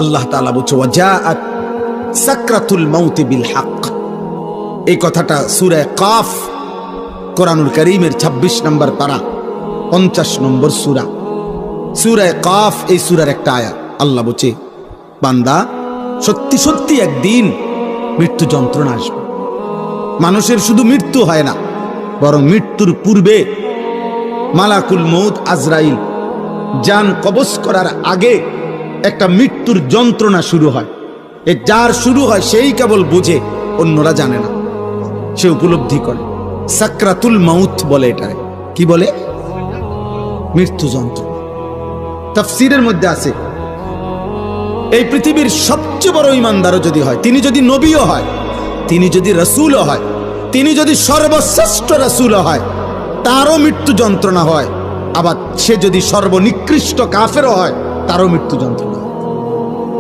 আল্লাহ তাআলা বলছে ওয়াজাআত সাকরাতুল মাউতি বিল হক। এই কথাটা সূরা কাফ কোরআনুল কারীমের 26 নম্বর পারা 50 নম্বর সূরা, সূরা কাফ এই সূরার একটা আয়াত। আল্লাহ বলছে বান্দা সত্যি সত্যি একদিন মৃত্যু যন্ত্রণা আসবে। মানুষের শুধু মৃত্যু হয় না, বরং মৃত্যুর পূর্বে মালাকুল মউত আজরাইল জান কবজ করার আগে একটা মৃত্যুর যন্ত্রণা শুরু হয়। এ যার শুরু হয় সেই কেবল বুঝে, অন্যরা জানে না, সে উপলব্ধি করে। সাকরাতুল মাউত বলে এটারে। কি বলে? মৃত্যু যন্ত্রণা। তাফসীরের মধ্যে আছে এই পৃথিবীর সবচেয়ে বড় ঈমানদারও যদি হয়, তিনি যদি নবীও হয়, তিনি যদি রাসূলও হয়, তিনি যদি সর্বশ্রেষ্ঠ রাসূলও হয়, তারও মৃত্যু যন্ত্রণা হয়। আবার সে যদি সর্বনিকৃষ্ট কাফেরও হয়, তারও মৃত্যু যন্ত্রণা।